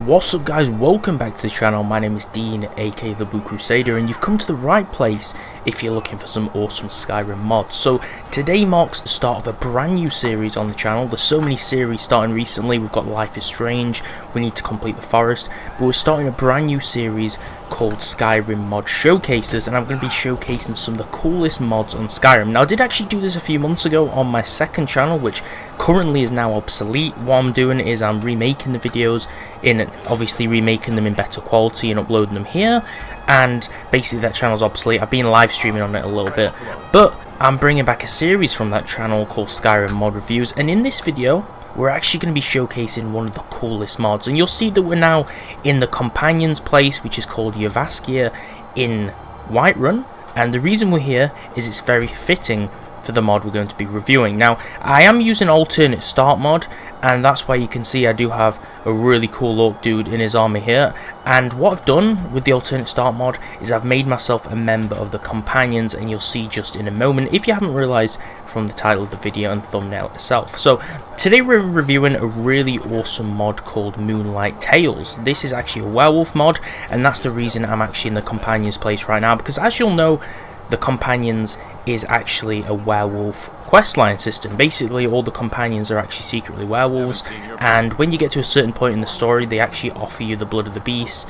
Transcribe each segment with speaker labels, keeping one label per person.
Speaker 1: What's up guys, welcome back to the channel. My name is Dean, aka the Blue Crusader, and you've come to the right place if you're looking for some awesome Skyrim mods. So today marks the start of a brand new series on the channel. There's so many series starting recently. We've got Life is Strange, we need to complete the forest, but we're starting a brand new series called Skyrim Mod Showcases, and I'm going to be showcasing some of the coolest mods on Skyrim. Now I did actually do this a few months ago on my second channel, which currently is now obsolete. What I'm doing is I'm remaking the videos, obviously remaking them in better quality and uploading them here, and basically that channel's obsolete. I've been live streaming on it a little bit, but I'm bringing back a series from that channel called Skyrim Mod Reviews, and in this video we're actually going to be showcasing one of the coolest mods. And you'll see that we're now in the Companions place, which is called Yavaskir in Whiterun, and the reason we're here is it's very fitting for the mod we're going to be reviewing. Now I am using alternate start mod, and that's why you can see I do have a really cool orc dude in his army here. And what I've done with the alternate start mod is I've made myself a member of the Companions, and you'll see just in a moment if you haven't realized from the title of the video and thumbnail itself. So today we're reviewing a really awesome mod called Moonlight Tales. This is actually a werewolf mod, and that's the reason I'm actually in the Companions place right now, because as you'll know, the Companions is actually a werewolf questline system. Basically all the companions are actually secretly werewolves, and when you get to a certain point in the story they actually offer you the blood of the beast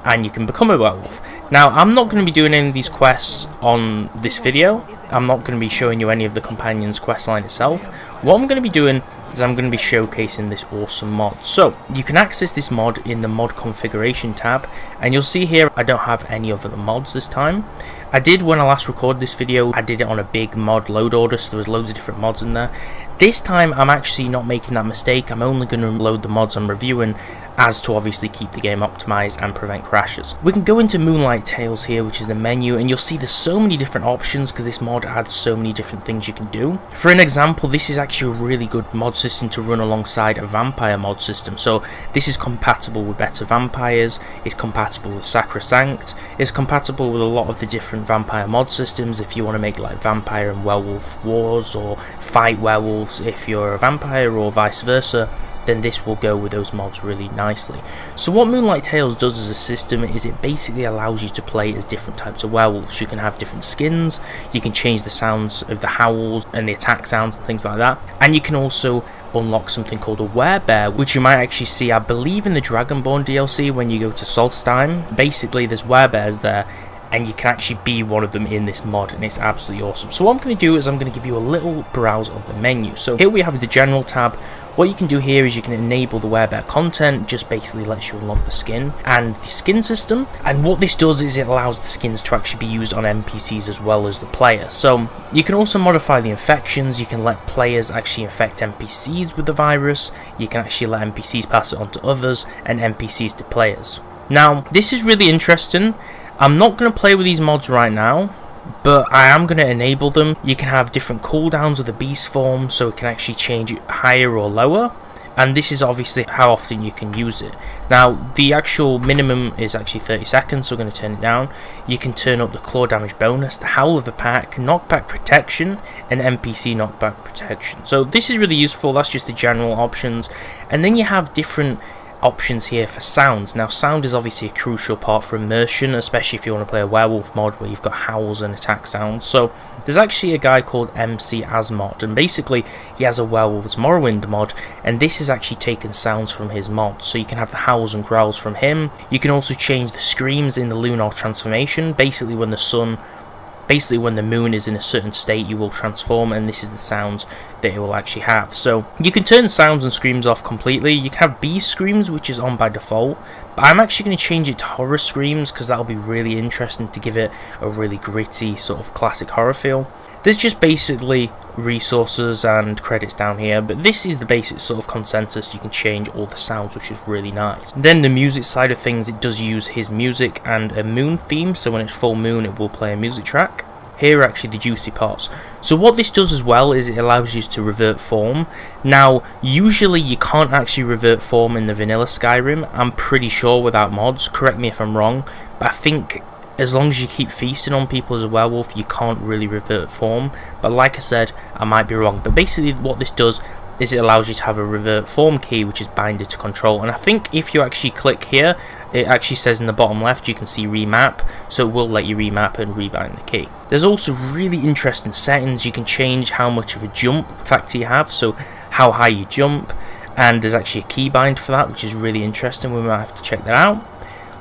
Speaker 1: and you can become a werewolf. Now I'm not going to be doing any of these quests on this video. I'm not going to be showing you any of the companions questline itself. What I'm going to be doing is I'm going to be showcasing this awesome mod. So you can access this mod in the mod configuration tab, and you'll see here I don't have any of the mods this time. I did, when I last recorded this video, I did it on a big mod load order, so there was loads of different mods in there. This time I'm actually not making that mistake. I'm only going to load the mods I'm reviewing, as to obviously keep the game optimized and prevent crashes. We can go into Moonlight Tales here, which is the menu, and you'll see there's so many different options because this mod adds so many different things you can do. For an example, this is actually a really good mod system to run alongside a vampire mod system. So this is compatible with better vampires, it's compatible with Sacrosanct, it's compatible with a lot of the different vampire mod systems if you want to make like vampire and werewolf wars, or fight werewolves if you're a vampire, or vice versa. Then this will go with those mods really nicely. So what Moonlight Tales does as a system is it basically allows you to play as different types of werewolves. You can have different skins, you can change the sounds of the howls and the attack sounds and things like that, and you can also unlock something called a werebear, which you might actually see, I believe, in the Dragonborn DLC when you go to Solstheim. Basically there's werebears there, and you can actually be one of them in this mod, and it's absolutely awesome. So what I'm going to do is I'm going to give you a little browse of the menu. So here we have the general tab. What you can do here is you can enable the werebear content, just basically lets you unlock the skin and the skin system. And what this does is it allows the skins to actually be used on NPCs as well as the player. So you can also modify the infections. You can let players actually infect NPCs with the virus. You can actually let NPCs pass it on to others, and NPCs to players. Now this is really interesting. I'm not going to play with these mods right now, but I am going to enable them. You can have different cooldowns of the beast form, so it can actually change it higher or lower, and this is obviously how often you can use it. Now the actual minimum is actually 30 seconds, so we're going to turn it down. You can turn up the claw damage bonus, the howl of the pack, knockback protection, and NPC knockback protection. So this is really useful. That's just the general options, and then you have different options here for sounds. Now sound is obviously a crucial part for immersion, especially if you want to play a werewolf mod where you've got howls and attack sounds. So there's actually a guy called MC Asmod, and basically he has a Werewolves Morrowind mod, and this is actually taken sounds from his mod. So you can have the howls and growls from him. You can also change the screams in the lunar transformation. Basically when the moon is in a certain state, you will transform, and this is the sounds that it will actually have. So you can turn sounds and screams off completely. You can have beast screams, which is on by default, but I'm actually going to change it to horror screams because that'll be really interesting to give it a really gritty sort of classic horror feel. There's just basically resources and credits down here, but this is the basic sort of consensus. You can change all the sounds, which is really nice. Then the music side of things, it does use his music and a moon theme, so when it's full moon it will play a music track. Here are actually the juicy parts. So what this does as well is it allows you to revert form. Now usually you can't actually revert form in the vanilla Skyrim, I'm pretty sure, without mods. Correct me if I'm wrong, but I think as long as you keep feasting on people as a werewolf, you can't really revert form. But like I said, I might be wrong. But basically what this does, is it allows you to have a revert form key, which is binder to control. And I think if you actually click here, it actually says in the bottom left you can see remap, so it will let you remap and rebind the key. There's also really interesting settings. You can change how much of a jump factor you have, so how high you jump, and there's actually a keybind for that, which is really interesting. We might have to check that out.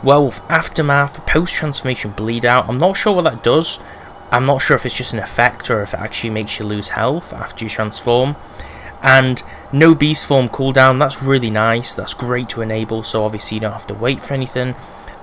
Speaker 1: Werewolf Aftermath, post-transformation bleed out. I'm not sure what that does. I'm not sure if it's just an effect or if it actually makes you lose health after you transform. And no beast form cooldown, that's really nice, that's great to enable, so obviously you don't have to wait for anything.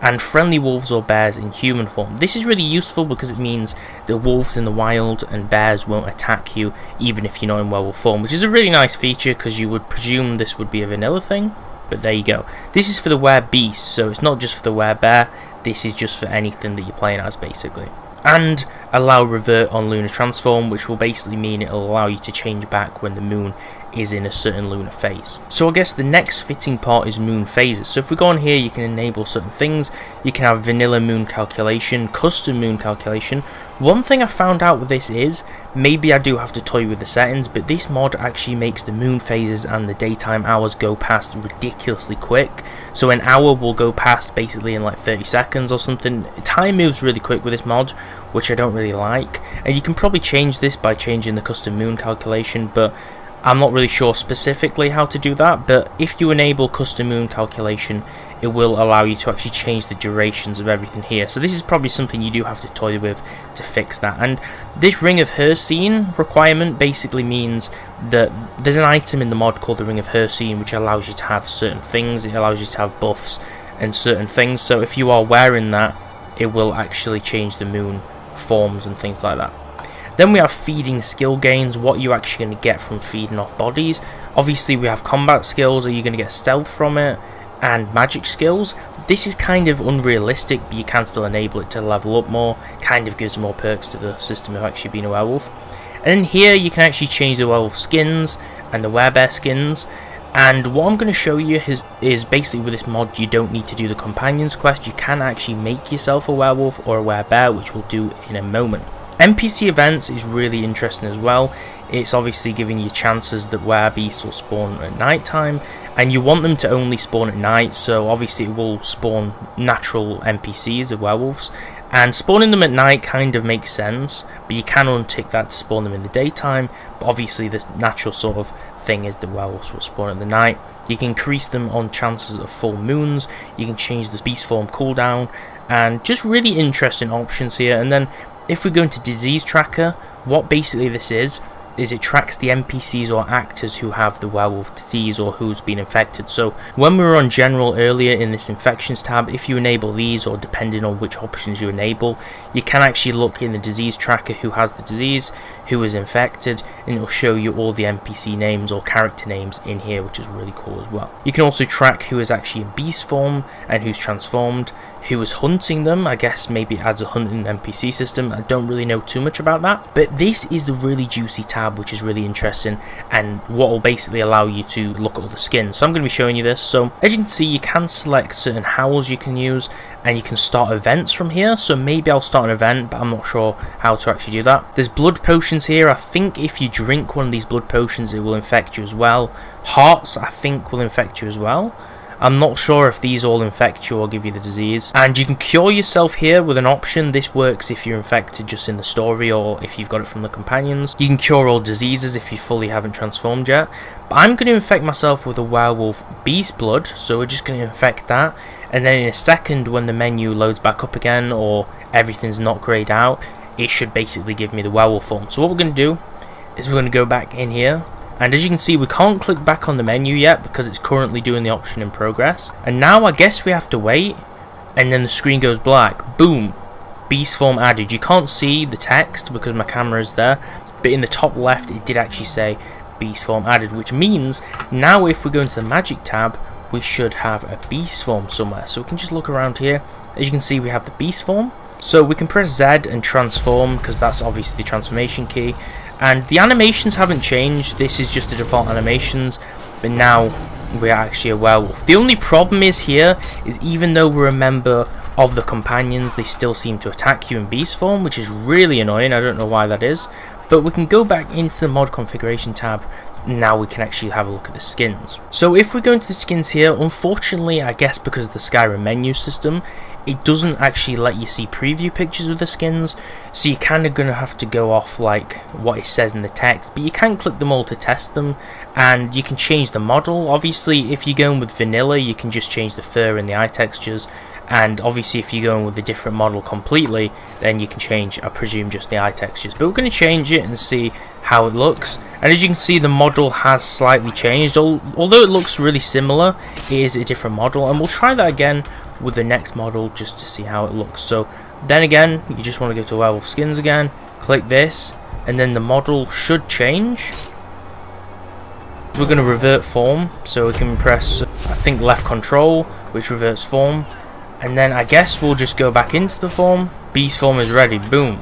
Speaker 1: And friendly wolves or bears in human form. This is really useful because it means that wolves in the wild and bears won't attack you even if you're not in werewolf form, which is a really nice feature because you would presume this would be a vanilla thing, but there you go. This is for the werebeast, so it's not just for the werebear, this is just for anything that you're playing as basically. And allow revert on lunar transform, which will basically mean it'll allow you to change back when the moon is in a certain lunar phase. So I guess the next fitting part is moon phases. So if we go on here, you can enable certain things. You can have vanilla moon calculation, custom moon calculation. One thing I found out with this is, maybe I do have to toy with the settings, but this mod actually makes the moon phases and the daytime hours go past ridiculously quick. So an hour will go past basically in like 30 seconds or something. Time moves really quick with this mod, which I don't really like. And you can probably change this by changing the custom moon calculation, but I'm not really sure specifically how to do that. But if you enable custom moon calculation, it will allow you to actually change the durations of everything here. So this is probably something you do have to toy with to fix that. And this Ring of Hircine requirement basically means that there's an item in the mod called the Ring of Hircine, which allows you to have certain things. It allows you to have buffs and certain things. So if you are wearing that, it will actually change the moon forms and things like that. Then we have feeding skill gains, what you're actually going to get from feeding off bodies. Obviously we have combat skills, are you going to get stealth from it, and magic skills. This is kind of unrealistic, but you can still enable it to level up more, kind of gives more perks to the system of actually being a werewolf. And then here you can actually change the werewolf skins and the werebear skins. And what I'm going to show you is basically with this mod you don't need to do the companions quest, you can actually make yourself a werewolf or a werebear, which we'll do in a moment. NPC events is really interesting as well. It's obviously giving you chances that werebeasts will spawn at night time, and you want them to only spawn at night, so obviously it will spawn natural NPCs of werewolves, and spawning them at night kind of makes sense, but you can untick that to spawn them in the daytime. But obviously the natural sort of thing is that werewolves will spawn at the night. You can increase them on chances of full moons, you can change the beast form cooldown, and just really interesting options here. And then if we go into disease tracker, what basically this is it tracks the NPCs or actors who have the werewolf disease or who's been infected. So when we were on general earlier in this infections tab, if you enable these, or depending on which options you enable, you can actually look in the disease tracker who has the disease, who is infected, and it will show you all the NPC names or character names in here, which is really cool as well. You can also track who is actually in beast form and who's transformed, who is hunting them. I guess maybe it adds a hunting NPC system. I don't really know too much about that, but this is the really juicy tab, which is really interesting and what will basically allow you to look at all the skins. So I'm going to be showing you this. So as you can see, you can select certain howls you can use, and you can start events from here. So maybe I'll start an event, but I'm not sure how to actually do that. There's blood potions here. I think if you drink one of these blood potions, it will infect you as well. Hearts, I think, will infect you as well. I'm not sure if these all infect you or give you the disease. And you can cure yourself here with an option. This works if you're infected just in the story or if you've got it from the companions. You can cure all diseases if you fully haven't transformed yet. But I'm going to infect myself with a werewolf beast blood, so we're just going to infect that. And then in a second, when the menu loads back up again or everything's not grayed out, it should basically give me the werewolf form. So what we're going to do is we're going to go back in here. And as you can see, we can't click back on the menu yet because it's currently doing the option in progress. And now I guess we have to wait, and then the screen goes black. Boom! Beast form added. You can't see the text because my camera is there, but in the top left it did actually say beast form added, which means now if we go into the magic tab, we should have a beast form somewhere. So we can just look around here. As you can see, we have the beast form. So we can press Z and transform because that's obviously the transformation key. And the animations haven't changed. This is just the default animations, but now we're actually a werewolf. The only problem is here is even though we're a member of the companions, they still seem to attack you in beast form, which is really annoying. I don't know why that is. But we can go back into the mod configuration tab. now we can actually have a look at the skins. So if we go into the skins here, unfortunately, I guess because of the Skyrim menu system, it doesn't actually let you see preview pictures of the skins, so you're kind of going to have to go off like what it says in the text, but you can click them all to test them, and you can change the model. Obviously, if you're going with vanilla, you can just change the fur and the eye textures, and obviously if you're going with a different model completely, then you can change, I presume, just the eye textures. But we're going to change it and see how it looks, and as you can see, the model has slightly changed. Although it looks really similar, it is a different model, and we'll try that again with the next model just to see how it looks. So then again, you just want to go to Werewolf skins again, click this, and then the model should change. We're going to revert form, so we can press, I think, left control, which reverts form, and then I guess we'll just go back into the form. Beast form is ready, boom.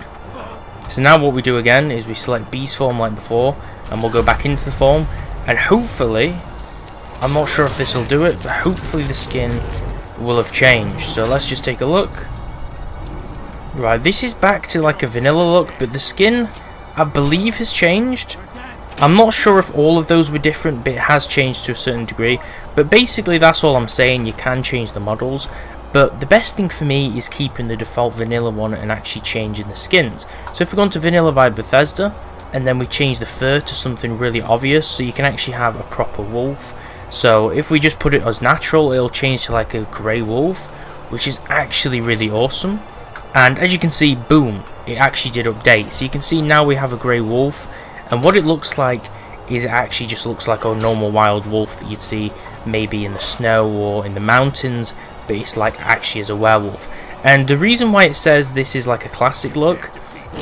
Speaker 1: So now what we do again is we select beast form like before, and we'll go back into the form, and hopefully, I'm not sure if this will do it, but hopefully the skin will have changed. So let's just take a look. Right, this is back to like a vanilla look, but the skin, I believe, has changed. I'm not sure if all of those were different, but it has changed to a certain degree. But basically that's all I'm saying, you can change the models, but the best thing for me is keeping the default vanilla one and actually changing the skins. So if we go into vanilla by Bethesda, and then we change the fur to something really obvious, so you can actually have a proper wolf. So if we just put it as natural, it'll change to like a grey wolf, which is actually really awesome. And as you can see, boom, it actually did update. So you can see now we have a grey wolf, and what it looks like is it actually just looks like a normal wild wolf that you'd see maybe in the snow or in the mountains, but it's like actually as a werewolf. And the reason why it says this is like a classic look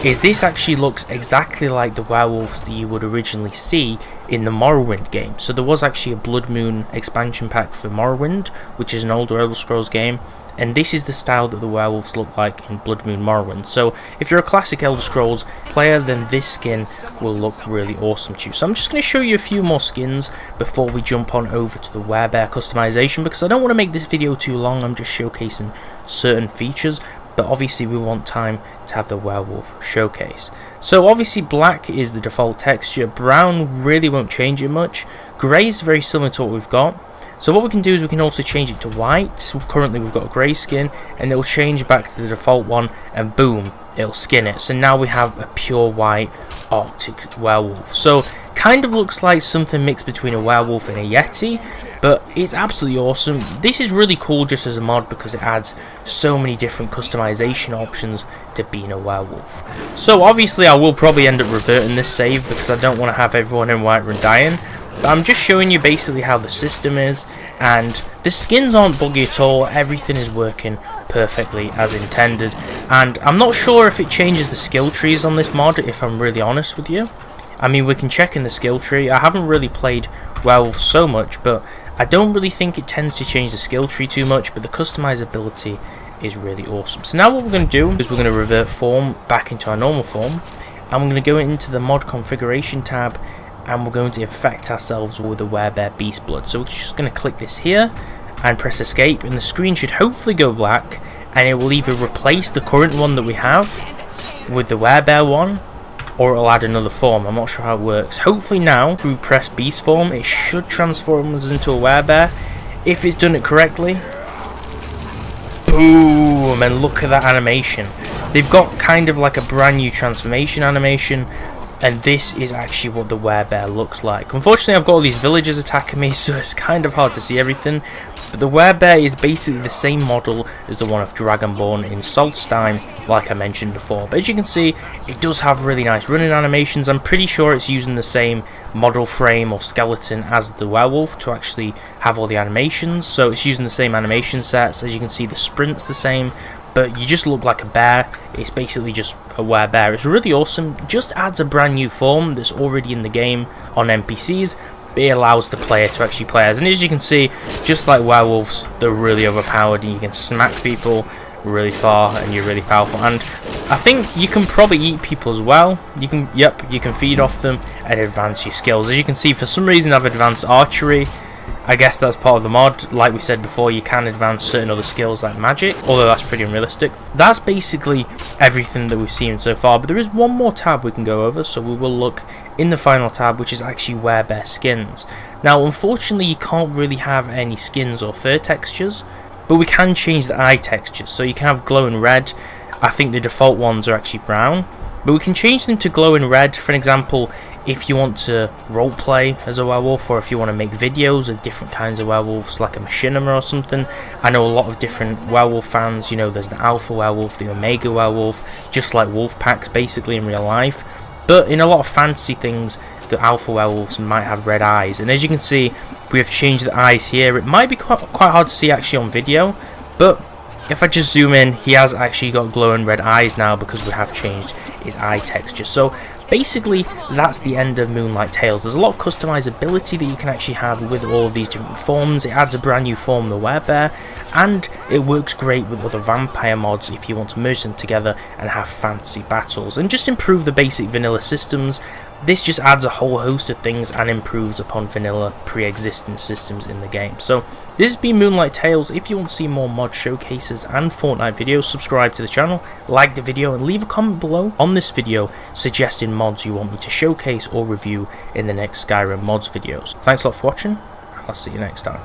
Speaker 1: is this actually looks exactly like the werewolves that you would originally see in the Morrowind game. So there was actually a Blood Moon expansion pack for Morrowind, which is an older Elder Scrolls game, and this is the style that the werewolves look like in Blood Moon Morrowind. So if you're a classic Elder Scrolls player, then this skin will look really awesome to you. So I'm just going to show you a few more skins before we jump on over to the werebear customization, because I don't want to make this video too long. I'm just showcasing certain features, but obviously we want time to have the werewolf showcase. So obviously black is the default texture, brown really won't change it much, grey is very similar to what we've got. So what we can do is we can also change it to white. So currently we've got a grey skin, and it'll change back to the default one, and boom, it'll skin it. So now we have a pure white Arctic werewolf. So kind of looks like something mixed between a werewolf and a yeti, but it's absolutely awesome. This is really cool just as a mod because it adds so many different customization options to being a werewolf. So obviously I will probably end up reverting this save because I don't want to have everyone in Whiterun dying. But I'm just showing you basically how the system is, and the skins aren't buggy at all. Everything is working perfectly as intended, and I'm not sure if it changes the skill trees on this mod, if I'm really honest with you. I mean, we can check in the skill tree. I haven't really played Werewolf so much, but I don't really think it tends to change the skill tree too much, but the customizability is really awesome. So now what we're going to do is we're going to revert form back into our normal form, and we're going to go into the mod configuration tab, and we're going to infect ourselves with the werebear beast blood. So we're just going to click this here and press escape, and the screen should hopefully go black, and it will either replace the current one that we have with the werebear one, or it'll add another form. I'm not sure how it works. Hopefully now, if we press beast form, it should transform us into a werebear if it's done it correctly. Boom! And look at that animation. They've got kind of like a brand new transformation animation, and this is actually what the werebear looks like. Unfortunately, I've got all these villagers attacking me, so it's kind of hard to see everything. But the werebear is basically the same model as the one of Dragonborn in Solstheim, like I mentioned before. But as you can see, it does have really nice running animations. I'm pretty sure it's using the same model frame or skeleton as the werewolf to actually have all the animations. So it's using the same animation sets. As you can see, the sprint's the same, but you just look like a bear. It's basically just a werebear. It's really awesome. Just adds a brand new form that's already in the game on NPCs. It allows the player to actually play as. And as you can see, just like werewolves, they're really overpowered, and you can smack people really far, and you're really powerful. And I think you can probably eat people as well. You can feed off them and advance your skills. As you can see, for some reason I've advanced archery. I guess that's part of the mod. Like we said before, you can advance certain other skills like magic, although that's pretty unrealistic. That's basically everything that we've seen so far, but there is one more tab we can go over, so we will look in the final tab, which is actually wear best skins. Now unfortunately you can't really have any skins or fur textures, but we can change the eye textures. So you can have glowing red. I think the default ones are actually brown, but we can change them to glowing red. For an example, if you want to roleplay as a werewolf, or if you want to make videos of different kinds of werewolves, like a machinima or something. I know a lot of different werewolf fans, you know, there's the alpha werewolf, the omega werewolf, just like wolf packs basically in real life. But in a lot of fantasy things, the alpha werewolves might have red eyes, and as you can see, we have changed the eyes here. It might be quite hard to see actually on video, but if I just zoom in, he has actually got glowing red eyes now because we have changed his eye texture. So basically, that's the end of Moonlight Tales. There's a lot of customizability that you can actually have with all of these different forms. It adds a brand new form, the Werebear, and it works great with other vampire mods if you want to merge them together and have fantasy battles and just improve the basic vanilla systems. This just adds a whole host of things and improves upon vanilla pre-existing systems in the game. So this has been Moonlight Tales. If you want to see more mod showcases and Fortnite videos, subscribe to the channel, like the video, and leave a comment below on this video suggesting mods you want me to showcase or review in the next Skyrim mods videos. Thanks a lot for watching. I'll see you next time.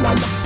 Speaker 1: La